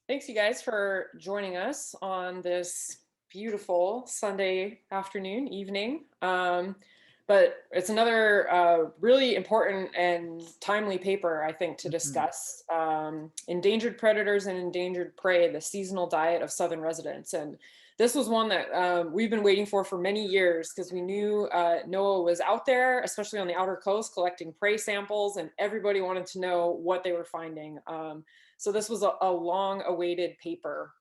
Thanks, you guys, for joining us on this beautiful Sunday afternoon, evening. But it's another really important and timely paper, I think, to Mhm. discuss endangered predators and endangered prey, the seasonal diet of southern residents. And this was one that we've been waiting for many years because we knew NOAA was out there, especially on the outer coast, collecting prey samples, and everybody wanted to know what they were finding. So this was a long awaited paper.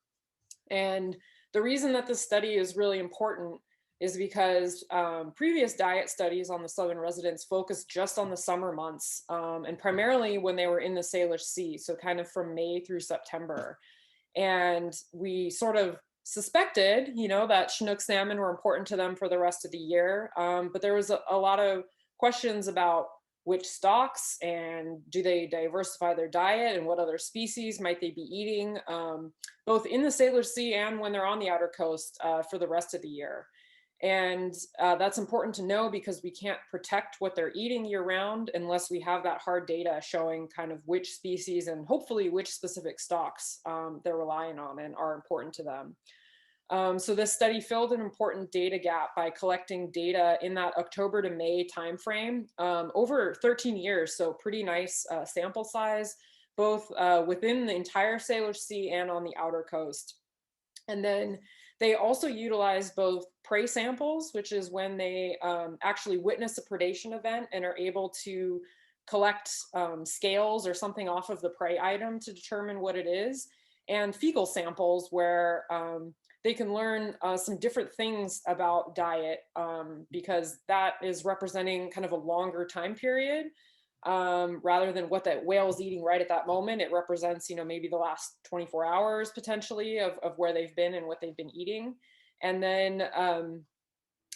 And the reason that this study is really important is because previous diet studies on the southern residents focused just on the summer months and primarily when they were in the Salish Sea, so kind of from May through September. And we sort of suspected, that Chinook salmon were important to them for the rest of the year. But there was a lot of questions about which stocks and do they diversify their diet and what other species might they be eating, both in the Salish Sea and when they're on the outer coast for the rest of the year. And that's important to know because we can't protect what they're eating year round unless we have that hard data showing kind of which species and hopefully which specific stocks they're relying on and are important to them. So this study filled an important data gap by collecting data in that October to May timeframe over 13 years. So pretty nice sample size, both within the entire Salish Sea and on the outer coast. And then they also utilize both prey samples, which is when they actually witness a predation event and are able to collect scales or something off of the prey item to determine what it is, and fecal samples where they can learn some different things about diet because that is representing kind of a longer time period rather than what that whale is eating right at that moment. It represents, maybe the last 24 hours potentially of where they've been and what they've been eating. And then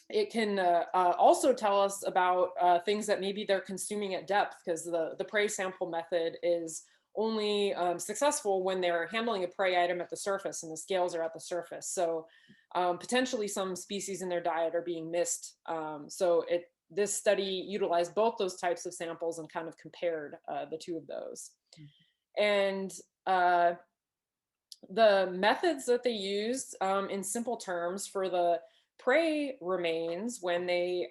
it can also tell us about things that maybe they're consuming at depth because the prey sample method is only successful when they're handling a prey item at the surface and the scales are at the surface. So potentially some species in their diet are being missed. This study utilized both those types of samples and kind of compared the two of those. And the methods that they used in simple terms for the prey remains, when they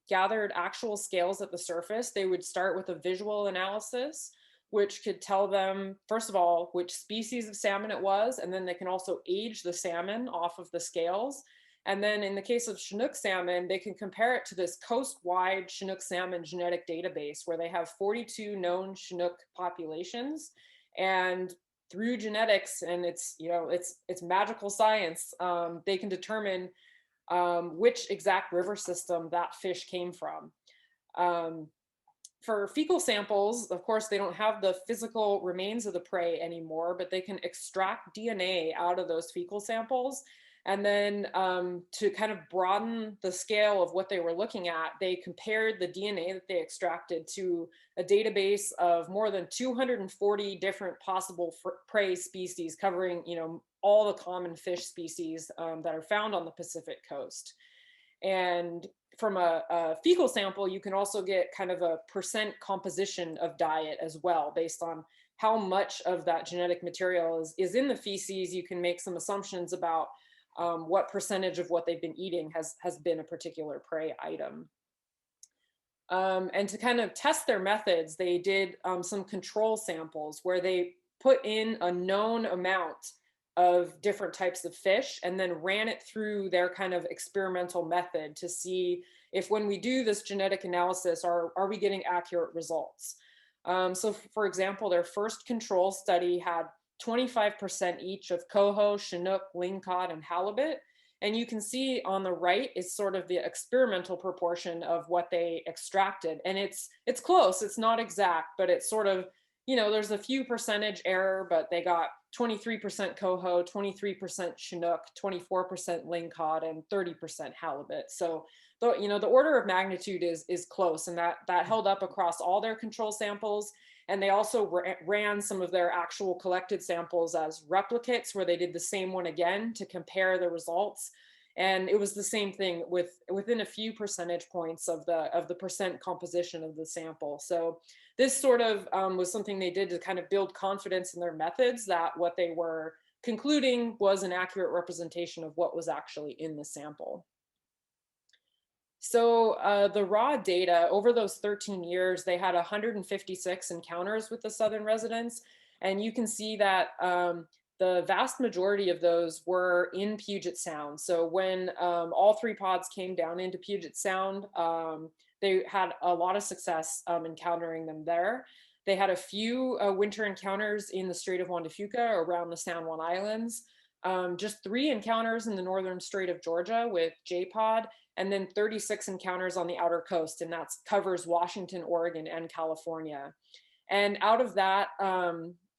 gathered actual scales at the surface, they would start with a visual analysis, which could tell them, first of all, which species of salmon it was, and then they can also age the salmon off of the scales. And then in the case of Chinook salmon, they can compare it to this coast-wide Chinook salmon genetic database where they have 42 known Chinook populations. And through genetics, and it's magical science, they can determine which exact river system that fish came from. Um, for fecal samples, of course, they don't have the physical remains of the prey anymore, but they can extract DNA out of those fecal samples. And then to kind of broaden the scale of what they were looking at, they compared the DNA that they extracted to a database of more than 240 different possible prey species, covering, all the common fish species that are found on the Pacific coast. And from a fecal sample, you can also get kind of a percent composition of diet as well, based on how much of that genetic material is in the feces. You can make some assumptions about what percentage of what they've been eating has been a particular prey item. And to kind of test their methods, they did some control samples where they put in a known amount of different types of fish and then ran it through their kind of experimental method to see if, when we do this genetic analysis, are we getting accurate results. So for example, their first control study had 25% each of coho, chinook, lingcod, and halibut. And you can see on the right is sort of the experimental proportion of what they extracted. And it's close, it's not exact, but it's sort of, there's a few percentage error, but they got 23% coho, 23% chinook, 24% lingcod, and 30% halibut. So the order of magnitude is close, and that held up across all their control samples. And they also ran some of their actual collected samples as replicates, where they did the same one again to compare the results. And it was the same thing within a few percentage points of the percent composition of the sample. So this sort of was something they did to kind of build confidence in their methods that what they were concluding was an accurate representation of what was actually in the sample. So the raw data over those 13 years, they had 156 encounters with the southern residents. And you can see that the vast majority of those were in Puget Sound. So when all three pods came down into Puget Sound, they had a lot of success encountering them there. They had a few winter encounters in the Strait of Juan de Fuca around the San Juan Islands. Just 3 encounters in the northern Strait of Georgia with J-pod, and then 36 encounters on the outer coast, and that covers Washington, Oregon, and California. And out of that,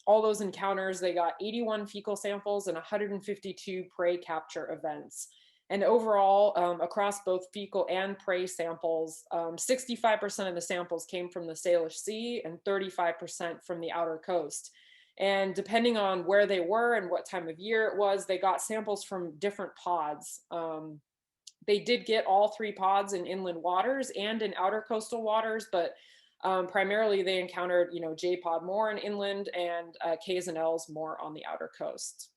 all those encounters, they got 81 fecal samples and 152 prey capture events. And overall, across both fecal and prey samples, 65% of the samples came from the Salish Sea and 35% from the outer coast. And depending on where they were and what time of year it was, they got samples from different pods. They did get all 3 pods in inland waters and in outer coastal waters, but primarily they encountered, J-pod more in inland and Ks and Ls more on the outer coast.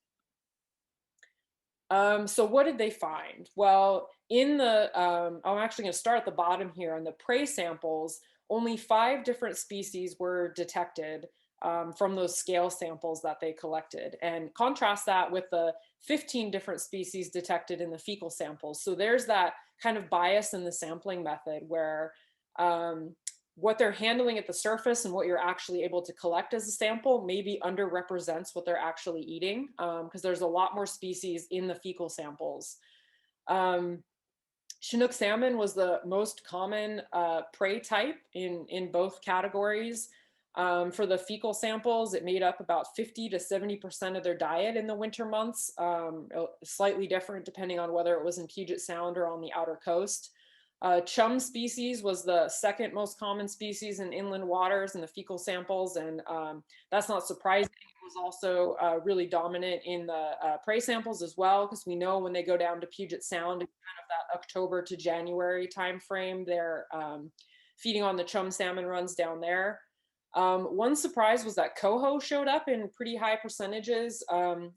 So what did they find? Well, in the, I'm actually going to start at the bottom here. On the prey samples, only 5 different species were detected from those scale samples that they collected, and contrast that with the 15 different species detected in the fecal samples. So there's that kind of bias in the sampling method where what they're handling at the surface and what you're actually able to collect as a sample maybe underrepresents what they're actually eating, because there's a lot more species in the fecal samples. Chinook salmon was the most common prey type in both categories. For the fecal samples, it made up about 50 to 70% of their diet in the winter months, slightly different depending on whether it was in Puget Sound or on the outer coast. Chum species was the second most common species in inland waters in the fecal samples, and that's not surprising. It was also really dominant in the prey samples as well, because we know when they go down to Puget Sound, kind of that October to January timeframe, they're feeding on the chum salmon runs down there. One surprise was that coho showed up in pretty high percentages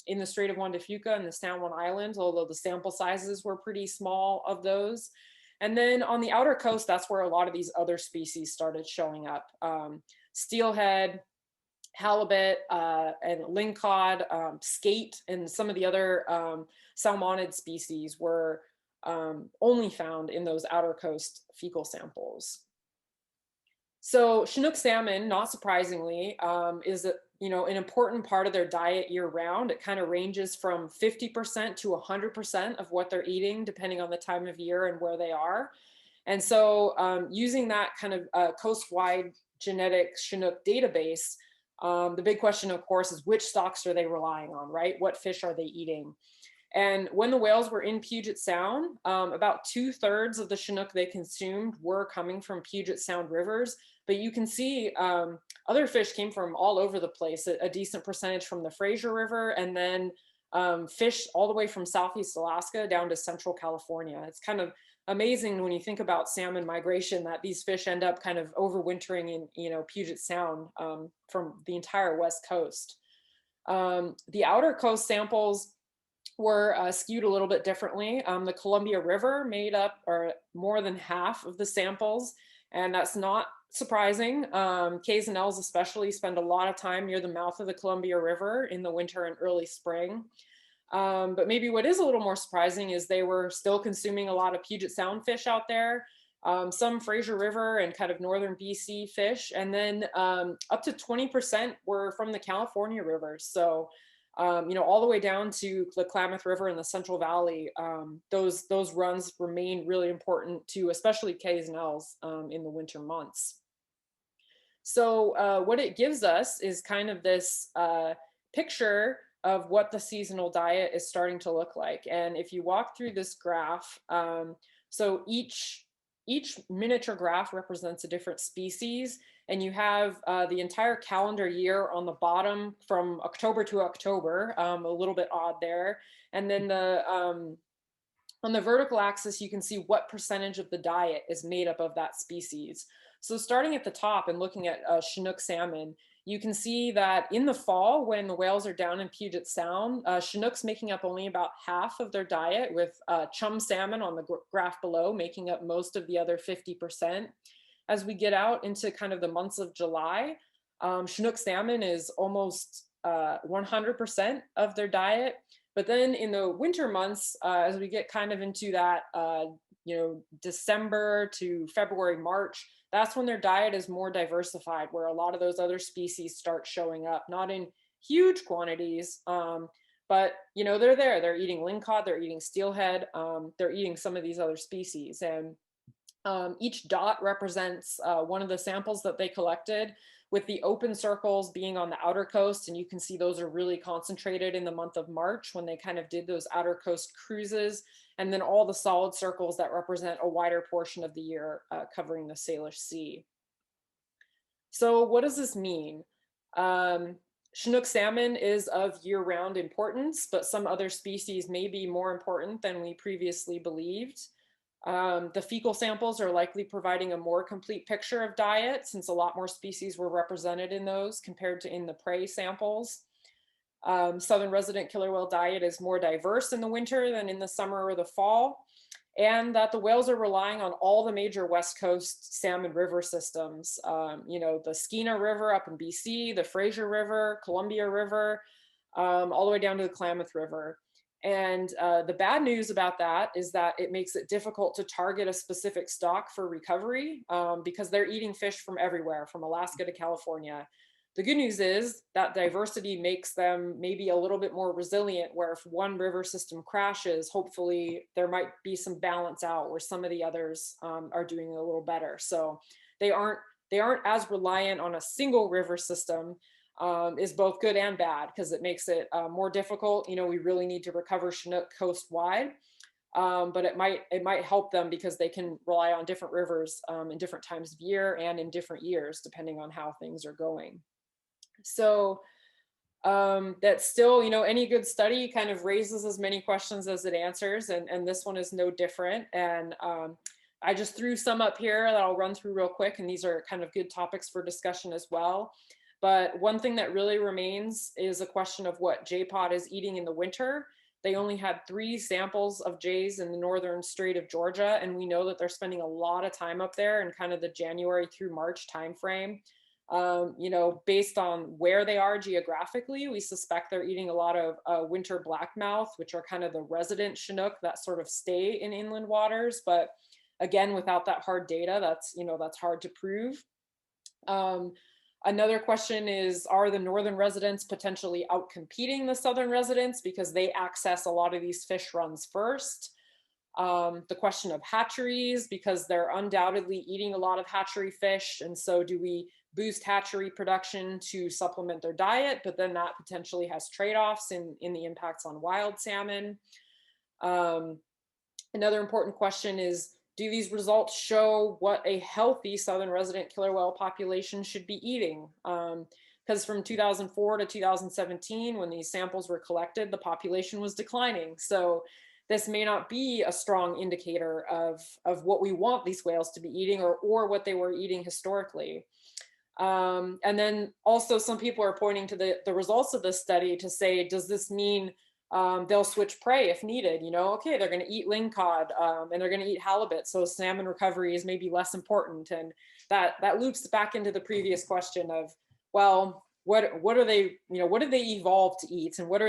in the Strait of Juan de Fuca and the San Juan Islands, although the sample sizes were pretty small of those. And then on the outer coast, that's where a lot of these other species started showing up. Steelhead, halibut, and lingcod, skate, and some of the other salmonid species were only found in those outer coast fecal samples. So Chinook salmon, not surprisingly, is an important part of their diet year round. It kind of ranges from 50% to 100% of what they're eating, depending on the time of year and where they are. And so using that kind of coast-wide genetic Chinook database, the big question, of course, is which stocks are they relying on, right? What fish are they eating? And when the whales were in Puget Sound, about 2/3 of the Chinook they consumed were coming from Puget Sound rivers. But you can see other fish came from all over the place, a decent percentage from the Fraser River, and then fish all the way from Southeast Alaska down to Central California. It's kind of amazing when you think about salmon migration that these fish end up kind of overwintering in Puget Sound from the entire West Coast. The outer coast samples were skewed a little bit differently. The Columbia River made up or more than half of the samples, and that's not surprising. Ks and Ls especially spend a lot of time near the mouth of the Columbia River in the winter and early spring. But maybe what is a little more surprising is they were still consuming a lot of Puget Sound fish out there, some Fraser River and kind of northern BC fish, and then up to 20% were from the California rivers. So all the way down to the Klamath River in the Central Valley, those runs remain really important to especially Ks and Ls in the winter months. So what it gives us is kind of this picture of what the seasonal diet is starting to look like. And if you walk through this graph, so each miniature graph represents a different species, and you have the entire calendar year on the bottom from October to October, a little bit odd there. And then On the vertical axis, you can see what percentage of the diet is made up of that species. So starting at the top and looking at Chinook salmon, you can see that in the fall, when the whales are down in Puget Sound, Chinook's making up only about half of their diet, with chum salmon on the graph below making up most of the other 50%. As we get out into kind of the months of July, Chinook salmon is almost 100% of their diet. But then in the winter months, as we get kind of into that, December to February, March, that's when their diet is more diversified, where a lot of those other species start showing up, not in huge quantities, but they're there. They're eating lingcod, they're eating steelhead, they're eating some of these other species, and each dot represents one of the samples that they collected, with the open circles being on the outer coast. And you can see those are really concentrated in the month of March when they kind of did those outer coast cruises. And then all the solid circles that represent a wider portion of the year covering the Salish Sea. So what does this mean? Chinook salmon is of year-round importance, but some other species may be more important than we previously believed. The fecal samples are likely providing a more complete picture of diet, since a lot more species were represented in those compared to in the prey samples. Southern resident killer whale diet is more diverse in the winter than in the summer or the fall, and that the whales are relying on all the major West Coast salmon river systems. The Skeena River up in BC, the Fraser River, Columbia River, all the way down to the Klamath River. And the bad news about that is that it makes it difficult to target a specific stock for recovery, because they're eating fish from everywhere, from Alaska to California. The good news is that diversity makes them maybe a little bit more resilient, where if one river system crashes, hopefully there might be some balance out where some of the others are doing a little better. So they aren't as reliant on a single river system. Is both good and bad, because it makes it more difficult. We really need to recover Chinook coast-wide, but it might help them because they can rely on different rivers in different times of year and in different years, depending on how things are going. So that's still, any good study kind of raises as many questions as it answers, and this one is no different. And I just threw some up here that I'll run through real quick, and these are kind of good topics for discussion as well. But one thing that really remains is a question of what J-pod is eating in the winter. They only had 3 samples of jays in the northern Strait of Georgia, and we know that they're spending a lot of time up there in kind of the January through March timeframe. Based on where they are geographically, we suspect they're eating a lot of winter blackmouth, which are kind of the resident Chinook that sort of stay in inland waters. But again, without that hard data, that's hard to prove. Another question is, are the northern residents potentially outcompeting the southern residents because they access a lot of these fish runs first? The question of hatcheries, because they're undoubtedly eating a lot of hatchery fish. And so do we boost hatchery production to supplement their diet? But then that potentially has trade-offs in the impacts on wild salmon. Another important question is, do these results show what a healthy southern resident killer whale population should be eating? Because from 2004 to 2017, when these samples were collected, the population was declining. So this may not be a strong indicator of what we want these whales to be eating, or what they were eating historically. And then also some people are pointing to the results of this study to say, does this mean they'll switch prey if needed? Okay, they're going to eat lingcod and they're going to eat halibut, so salmon recovery is maybe less important. And that loops back into the previous question of, well, what are they, what do they evolve to eat, and what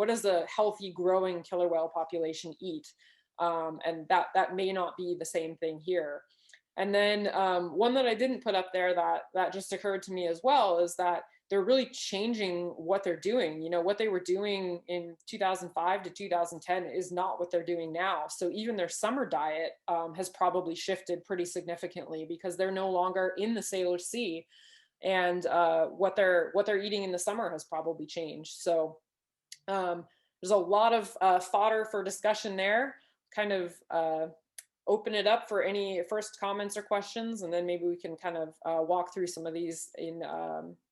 does a healthy growing killer whale population eat? And that may not be the same thing here. And then one that I didn't put up there that just occurred to me as well is that they're really changing what they're doing. What they were doing in 2005 to 2010 is not what they're doing now. So even their summer diet has probably shifted pretty significantly, because they're no longer in the Salish Sea, and what they're eating in the summer has probably changed. So there's a lot of fodder for discussion there. Kind of open it up for any first comments or questions, and then maybe we can kind of walk through some of these in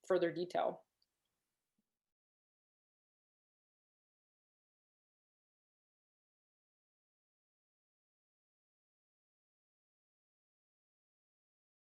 further detail.